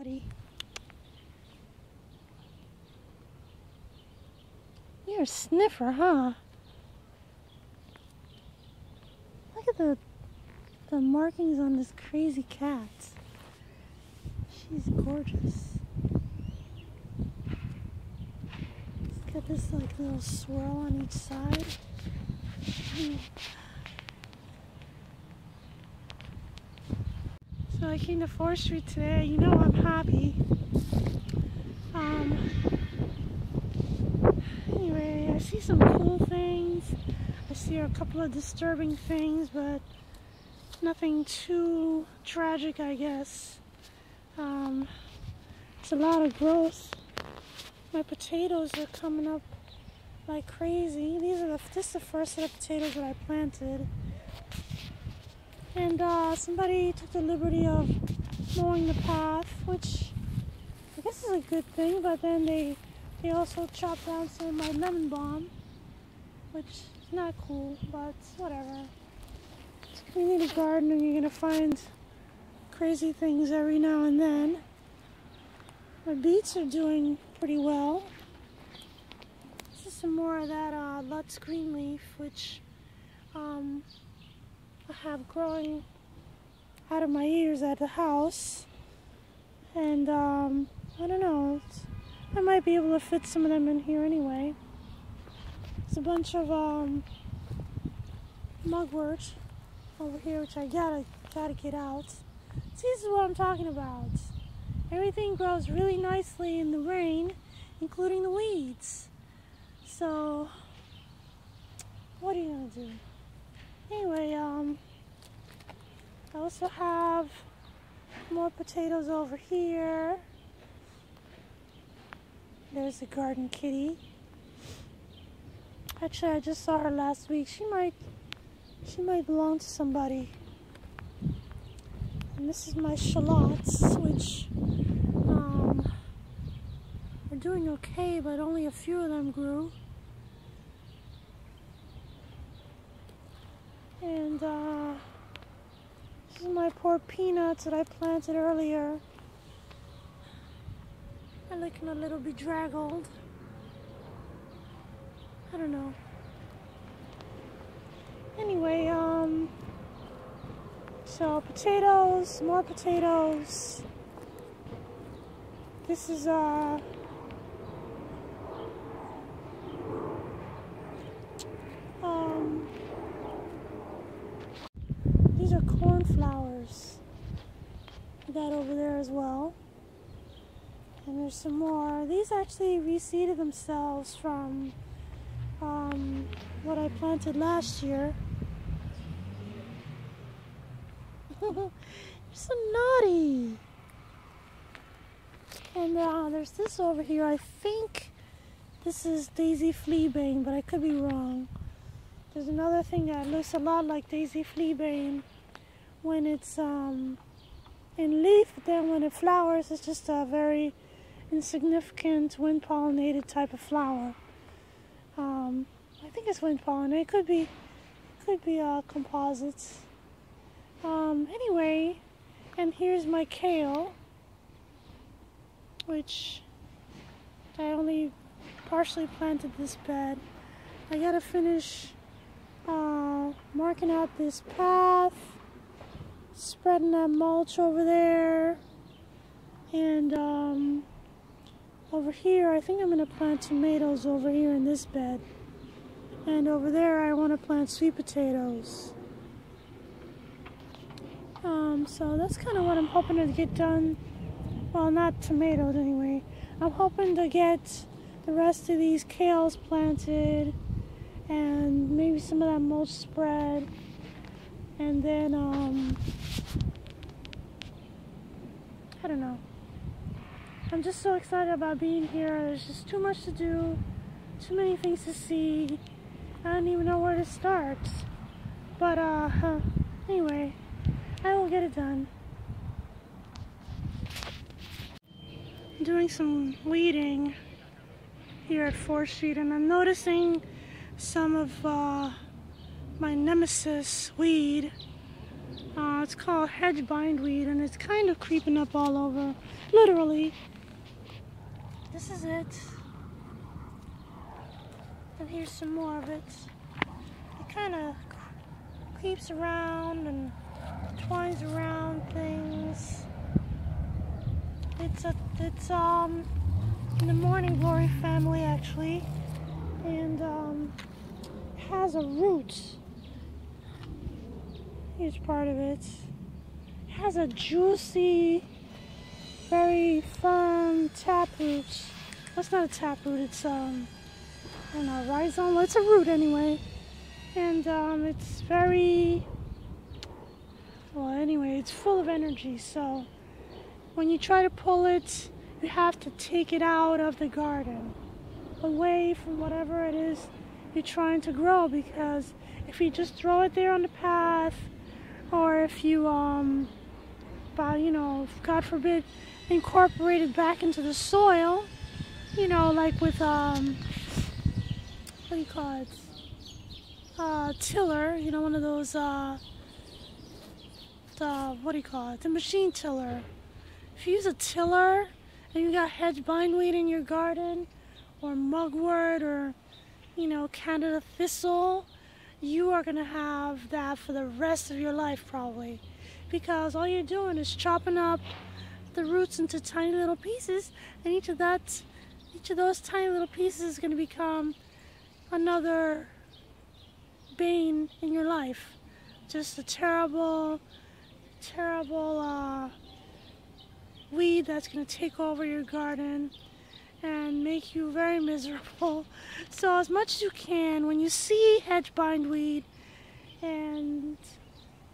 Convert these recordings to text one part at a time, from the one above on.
buddy. You're a sniffer, huh? Look at the markings on this crazy cat. She's gorgeous. She's got this like little swirl on each side. So I came to 4th Street today. You know I'm happy. Anyway, I see some cool things. I see a couple of disturbing things, but nothing too tragic, I guess. It's a lot of growth. My potatoes are coming up like crazy. This is the first set of potatoes that I planted. And somebody took the liberty of mowing the path, which I guess is a good thing, but then they also chopped down some of my lemon balm, which is not cool, but whatever. It's a community garden and you're gonna find crazy things every now and then. My beets are doing pretty well. This is some more of that Lutz green leaf, which I have growing out of my ears at the house. And I don't know, I might be able to fit some of them in here anyway. There's a bunch of mugwort over here, which I gotta get out. See, this is what I'm talking about. Everything grows really nicely in the rain, including the weeds. So, what are you gonna do? Anyway, I also have more potatoes over here. There's a garden kitty. Actually, I just saw her last week. She might belong to somebody. And this is my shallots, which are doing okay, but only a few of them grew. And this is my poor peanuts that I planted earlier. They're looking a little bedraggled. I don't know. Anyway, so potatoes, more potatoes. This is these are cornflowers. That over there as well. And there's some more. These actually reseeded themselves from what I planted last year. You're so naughty. And there's this over here. I think this is Daisy Fleabane, but I could be wrong. There's another thing that looks a lot like Daisy Fleabane when it's in leaf, but then when it flowers, it's just a very insignificant wind-pollinated type of flower. I think it's wind-pollinated. It could be composites. Anyway, and here's my kale, which I only partially planted this bed. I gotta finish marking out this path, spreading that mulch over there, and over here I think I'm gonna plant tomatoes over here in this bed, and over there I want to plant sweet potatoes. So that's kind of what I'm hoping to get done. Well, not tomatoes anyway. I'm hoping to get the rest of these kales planted and maybe some of that mulch spread, and then I don't know. I'm just so excited about being here. There's just too much to do, too many things to see. I don't even know where to start. But anyway, I will get it done. I'm doing some weeding here at 4th Street, and I'm noticing some of my nemesis weed, It's called hedge bindweed, and it's kind of creeping up all over, literally. This is it. And here's some more of it. It kind of creeps around and twines around things. It's in the morning glory family actually, and has a root. Here's part of it. It has a juicy, very firm taproot. That's not a taproot. It's I don't know, rhizome. Well, it's a root anyway, and it's very well. Anyway, it's full of energy. So when you try to pull it, you have to take it out of the garden, away from whatever it is you're trying to grow, because if you just throw it there on the path, or if you, God forbid, incorporate it back into the soil, you know, like with, what do you call it, tiller, you know, one of those, what do you call it, the machine tiller. If you use a tiller, and you got hedge bindweed in your garden, or mugwort, or, you know, Canada thistle, you are going to have that for the rest of your life probably, because all you're doing is chopping up the roots into tiny little pieces, and each of those tiny little pieces is going to become another bane in your life. Just a terrible weed that's going to take over your garden and make you very miserable. So as much as you can, when you see hedge bindweed, and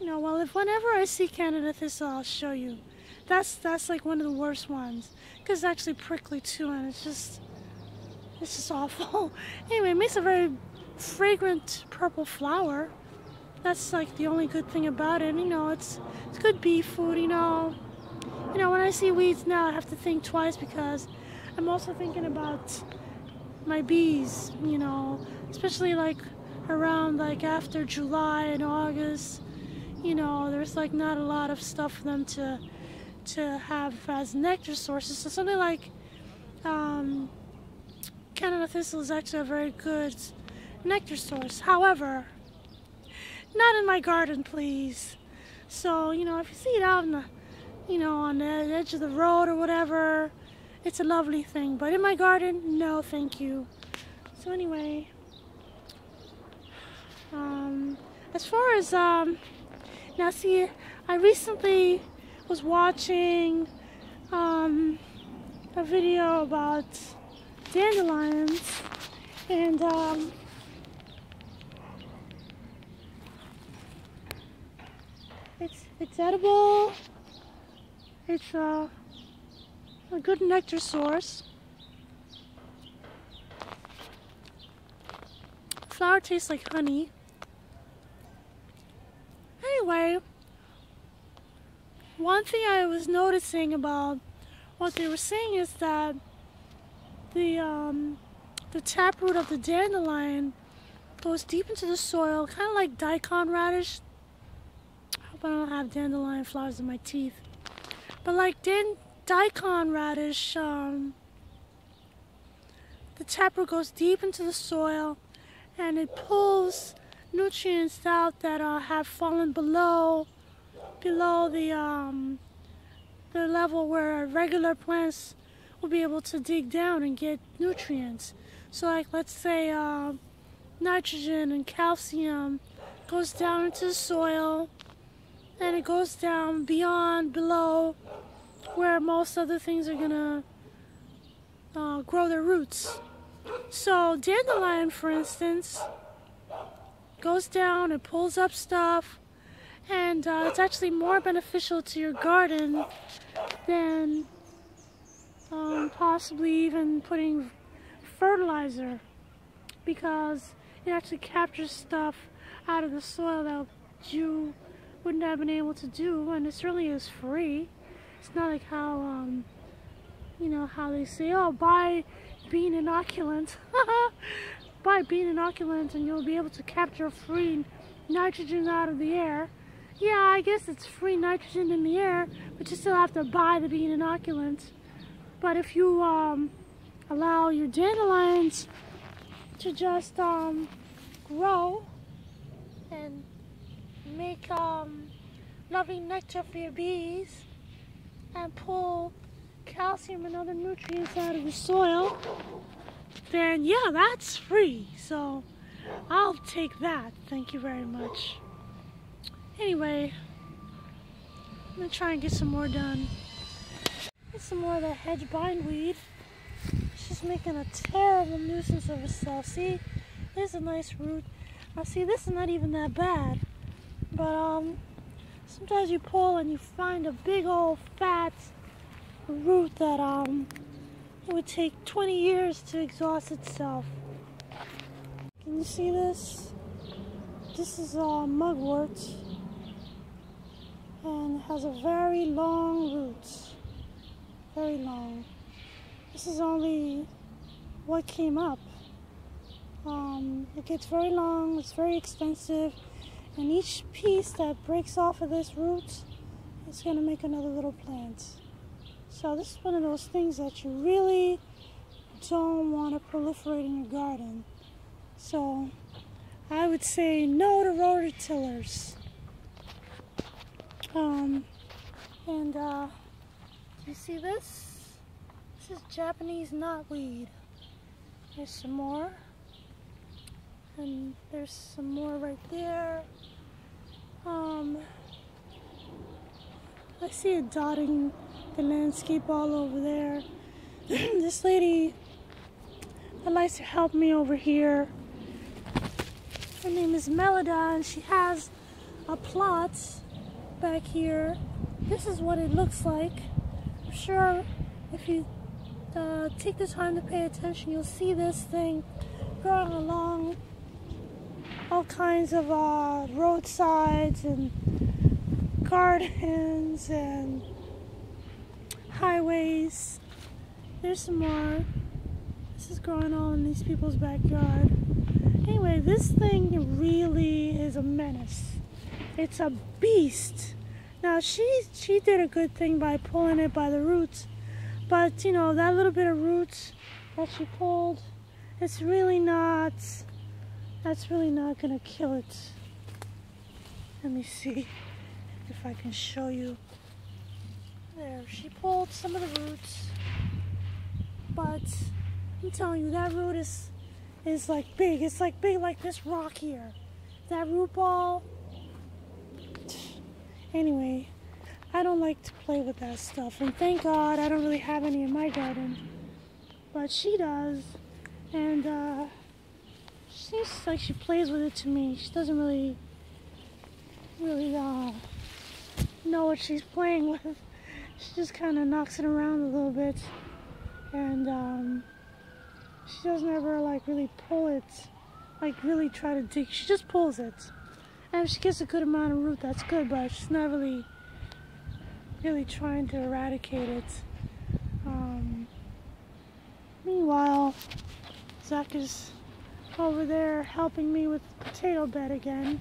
you know, well, whenever I see Canada thistle, I'll show you. That's like one of the worst ones, because it's actually prickly too, and it's just awful. Anyway, it makes a very fragrant purple flower. That's like the only good thing about it. You know, it's good bee food. You know, when I see weeds now, I have to think twice, because I'm also thinking about my bees, you know, especially like around like after July and August, you know, there's like not a lot of stuff for them to have as nectar sources. So something like Canada thistle is actually a very good nectar source. However, not in my garden, please. So, you know, if you see it out in the, you know, on the edge of the road or whatever, it's a lovely thing. But in my garden, no, thank you. So anyway, as far as, now see, I recently was watching a video about dandelions, and it's edible. It's a good nectar source. Flower tastes like honey. Anyway, one thing I was noticing about what they were saying is that the taproot of the dandelion goes deep into the soil, kind of like daikon radish. I hope I don't have dandelion flowers in my teeth. But like daikon radish, the taproot goes deep into the soil, and it pulls nutrients out that have fallen below the level where regular plants will be able to dig down and get nutrients. So like, let's say nitrogen and calcium goes down into the soil, and it goes down below where most other things are gonna grow their roots. So dandelion, for instance, goes down and pulls up stuff, and it's actually more beneficial to your garden than possibly even putting fertilizer, because it actually captures stuff out of the soil that you wouldn't have been able to do, and it certainly is free. It's not like how you know, how they say, oh, buy bean inoculant. Buy bean inoculant and you'll be able to capture free nitrogen out of the air. Yeah, I guess it's free nitrogen in the air, but you still have to buy the bean inoculant. But if you allow your dandelions to just grow and make loving nectar for your bees and pull calcium and other nutrients out of the soil, then yeah, that's free. So I'll take that. Thank you very much. Anyway, I'm gonna try and get some more done. Get some more of the hedge bindweed. She's making a terrible nuisance of herself. See, there's a nice root. Now see, this is not even that bad, but sometimes you pull and you find a big old fat root that it would take 20 years to exhaust itself. Can you see this? This is mugwort and has a very long root. Very long. This is only what came up. It gets very long, it's very extensive, and each piece that breaks off of this root is going to make another little plant. So this is one of those things that you really don't want to proliferate in your garden. So I would say no to rototillers. Do you see this? This is Japanese knotweed. There's some more. And there's some more right there. I see it dotting the landscape all over there. This lady that likes to help me over here, her name is Melida, and she has a plot back here. This is what it looks like. I'm sure if you take the time to pay attention, you'll see this thing growing along all kinds of roadsides and gardens and highways. There's some more. This is growing all in these people's backyard. Anyway, this thing really is a menace. It's a beast. Now she did a good thing by pulling it by the roots, but you know, that little bit of roots that she pulled, that's really not gonna kill it. Let me see if I can show you. There, she pulled some of the roots, but I'm telling you, that root is like big. It's like big like this rock here. That root ball. Anyway, I don't like to play with that stuff, and thank God I don't really have any in my garden, but she does, and seems like she plays with it to me. She doesn't really know what she's playing with. She just kind of knocks it around a little bit, and she doesn't ever like really pull it, like really try to dig. She just pulls it, and if she gets a good amount of root, that's good, but she's not really trying to eradicate it. Meanwhile, Zach is over there helping me with the potato bed again.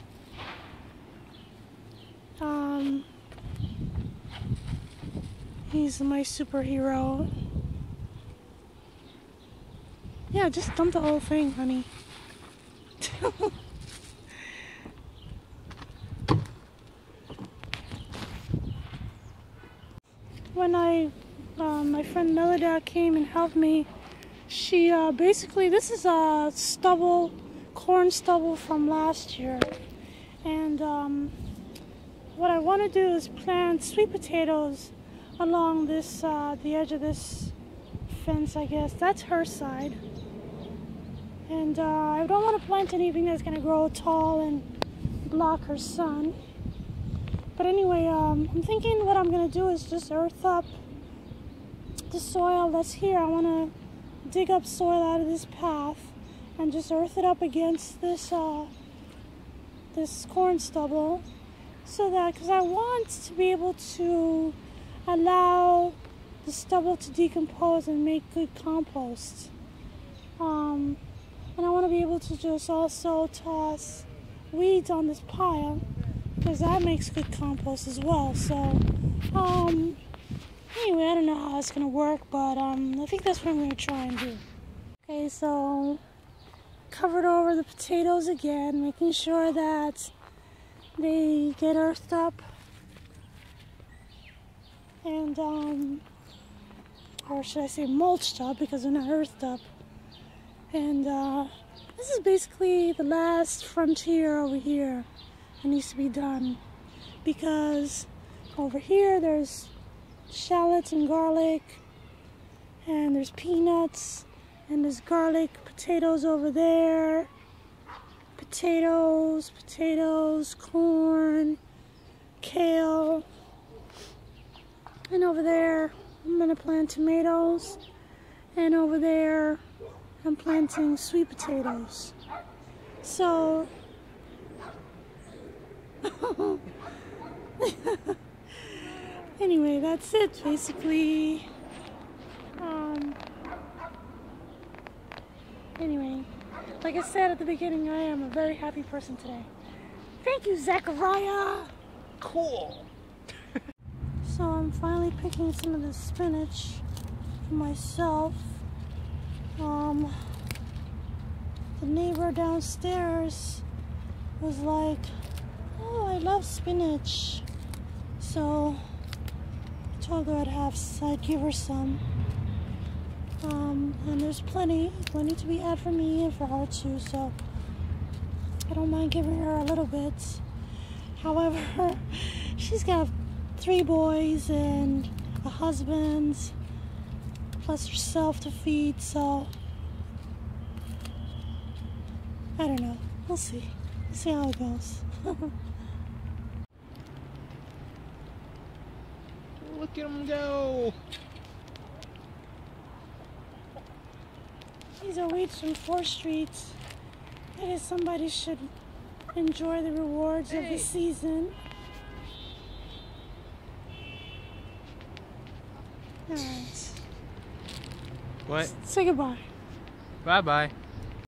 He's my superhero. Yeah, just dump the whole thing, honey. When my friend Melida came and helped me, she basically, this is a stubble, corn stubble from last year, and what I want to do is plant sweet potatoes along this the edge of this fence. I guess that's her side, and I don't want to plant anything that's going to grow tall and block her sun. But anyway, I'm thinking what I'm going to do is just earth up the soil that's here. I want to dig up soil out of this path and just earth it up against this this corn stubble, so that, because I want to be able to allow the stubble to decompose and make good compost, and I want to be able to just also toss weeds on this pile because that makes good compost as well. So, anyway, I don't know how it's gonna work, but I think that's what I'm gonna try and do. Okay, so covered over the potatoes again, making sure that they get earthed up, and or should I say mulched up, because they're not earthed up. And this is basically the last frontier over here that needs to be done, because over here there's shallots and garlic, and there's peanuts, and there's garlic, potatoes over there, potatoes, corn, kale, and over there I'm gonna plant tomatoes, and over there I'm planting sweet potatoes. So anyway, that's it basically. Anyway, like I said at the beginning, I am a very happy person today. Thank you, Zachariah. Cool. So I'm finally picking some of the spinach for myself. The neighbor downstairs was like, "Oh, I love spinach." So I told her I'd give her some. And there's plenty to be had for me and for her too, so I don't mind giving her a little bit. However, she's got 3 boys and a husband, plus herself to feed, so I don't know. We'll see. We'll see how it goes. Look at them go. These are weeds from 4th Street. I guess somebody should enjoy the rewards of the season. Alright. What? Say goodbye. Bye-bye.